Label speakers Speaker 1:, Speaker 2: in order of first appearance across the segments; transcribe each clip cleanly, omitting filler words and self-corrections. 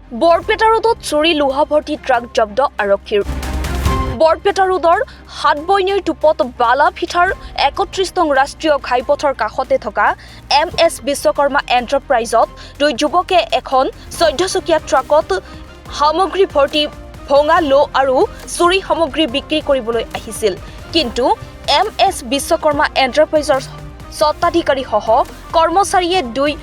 Speaker 1: বৰপেটা ৰোডত চুৰি লোহা ভৰ্তি ট্ৰাক জব্দ আৰক্ষীৰ। বৰপেটা ৰোডৰ হাটবৈনীৰ টোপত বালাফিঠাৰ ৩১ নং ৰাষ্ট্ৰীয় ঘাইপথৰ কাষতে থকা MS বিশ্বকৰ্মা এণ্টাৰপ্ৰাইজত দুই যুৱকে এখন ১৪ চকীয়া ট্ৰাকত সামগ্ৰী ভৰ্তি ভঙা লো আৰু চুৰি সামগ্ৰী বিক্ৰী কৰিবলৈ আহিছিল। কিন্তু MS বিশ্বকৰ্মা এণ্টাৰপ্ৰাইজৰ স্বত্বাধিকাৰীসহ কৰ্মচাৰীয়ে দুই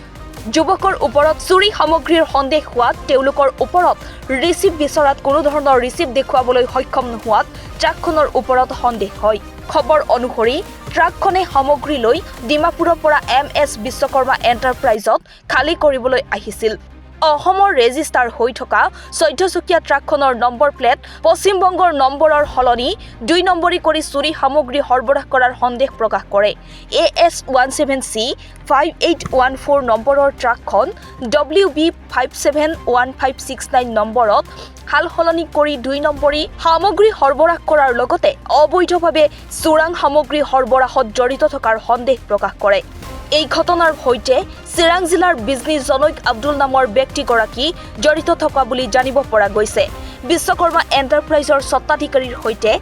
Speaker 1: যুৱকৰ ওপৰত চুৰি সামগ্ৰীৰ সন্দেহ হোৱাত তেওঁলোকৰ ওপৰত ৰিচিভ বিচৰাত কোনো ধৰণৰ ৰিচিভ দেখুৱাবলৈ সক্ষম নোহোৱাত ট্ৰাকখনৰ ওপৰত সন্দেহ হয়। খবৰ অনুসৰি ট্ৰাকখনে সামগ্ৰী লৈ ডিমাপুৰৰ পৰা MS বিশ্বকৰ্মা এণ্টাৰপ্ৰাইজত খালী কৰিবলৈ আহিছিল। অসমৰ ৰেজিষ্টাৰ হৈ থকা ১৪ চকীয়া ট্ৰাকখনৰ নম্বৰ প্লেট পশ্চিম বংগৰ নম্বৰৰ সলনি ২ নম্বৰী কৰি চুৰি সামগ্ৰী সৰবৰাহ কৰাৰ সন্দেহ প্ৰকাশ কৰে। AS 17C 5814 নম্বৰৰ ট্ৰাকখন WB 571569 নম্বৰত সাল সলনি কৰি ২ নম্বৰী সামগ্ৰী সৰবৰাহ কৰাৰ লগতে অবৈধভাৱে চোৰাং সামগ্ৰী সৰবৰাহত জড়িত থকাৰ সন্দেহ প্ৰকাশ কৰে। এই ঘটনাৰ সৈতে চিৰাং জিলাৰ বিজনী জনৈক আব্দুল নামৰ ব্যক্তিগৰাকী জড়িত থকা বুলি জানিব পৰা গৈছে। বিশ্বকৰ্মা এণ্টাৰপ্ৰাইজৰ স্বত্বাধিকাৰীৰ সৈতে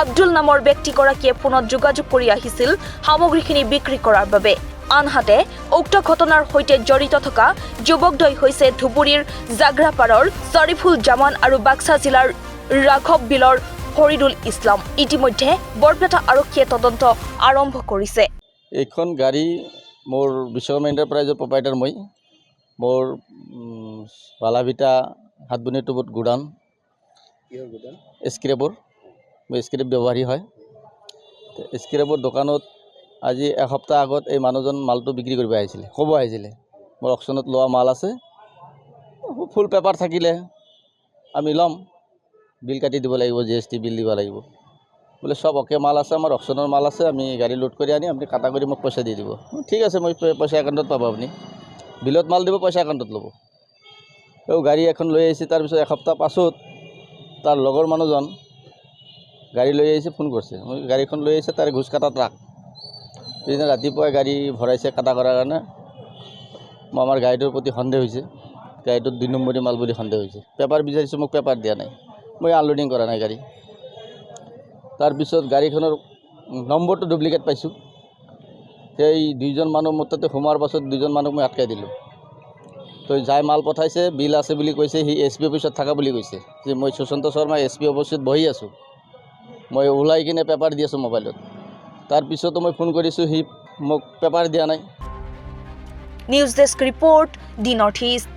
Speaker 1: আব্দুল নামৰ ব্যক্তিগৰাকীয়ে ফোনত যোগাযোগ কৰি আহিছিল সামগ্ৰীখিনি বিক্ৰী কৰাৰ বাবে। আনহাতে উক্ত ঘটনাৰ সৈতে জড়িত থকা যুৱকদ্বয় হৈছে ধুবুৰীৰ জাগ্ৰাপাৰৰ শ্বৰিফুল জামান আৰু বাক্সা জিলাৰ ৰাঘৱ বিলৰ ফৰিদুল ইছলাম। ইতিমধ্যে বৰপেটা আৰক্ষীয়ে তদন্ত আৰম্ভ কৰিছে।
Speaker 2: এইখন গাড়ী মোৰ বিশ্বকৰ্মা এণ্টাৰপ্ৰাইজৰ প্ৰপাইটাৰ মই মোৰ বালাভিটা হাতবনি টোপত গোডাউন স্ক্ৰেপৰ মই স্ক্ৰেপ ব্যৱহাৰী হয়। স্ক্ৰেপৰ দোকানত আজি এসপ্তাহ আগত এই মানুহজন মালটো বিক্ৰী কৰিব আহিছিলে, ক'ব আহিছিলে মোৰ অকশ্যনত লোৱা মাল আছে, ফুল পেপাৰ থাকিলে আমি ল'ম, বিল কাটি দিব লাগিব, GST বিল দিব লাগিব। বোলে সব অকে মাল আছে, আমাৰ অকশ্যনৰ মাল আছে, আমি গাড়ী লোড কৰি আনি আপুনি কাটা কৰি মোক পইচা দি দিব। ঠিক আছে, মই পইচা একাউণ্টত পাব, আপুনি বিলত মাল দিব, পইচা একাউণ্টত ল'ব। গাড়ী এখন লৈ আহিছে, তাৰপিছত এসপ্তাহ পাছত তাৰ লগৰ মানুহজন গাড়ী লৈ আহিছে, ফোন কৰিছে, মই গাড়ীখন লৈ আহিছে, তাৰ ঘোচ কাটা ট্ৰাক পিছদিনা ৰাতিপুৱাই গাড়ী ভৰাইছে কাটা কৰাৰ কাৰণে। মই আমাৰ গাড়ীটোৰ প্ৰতি সন্দেহ হৈছে, গাড়ীটোত ২ নম্বৰী মাল বুলি সন্দেহ হৈছে। পেপাৰ বিচাৰিছোঁ, মোক পেপাৰ দিয়া নাই, মই আনলোডিং কৰা নাই গাড়ী। তাৰপিছত গাড়ীখনৰ নম্বৰটো ডুপ্লিকেট পাইছোঁ। সেই 2জন মানুহ মোৰ তাতে সোমোৱাৰ পাছত 2জন মানুহক মই আটকাই দিলোঁ। তো যাই মাল পঠাইছে, বিল আছে বুলি কৈছে, সি SP অফিচত থকা বুলি কৈছে। যে মই সুশান্ত শৰ্মা SP অফিচত বহি আছোঁ, মই ওলাই কিনে পেপাৰ দি আছোঁ মোবাইলত। তাৰপিছতো মই ফোন কৰিছোঁ, সি মোক পেপাৰ দিয়া নাই।
Speaker 1: নিউজ ডেস্ক ৰিপৰ্ট, দি নৰ্থ ইষ্ট।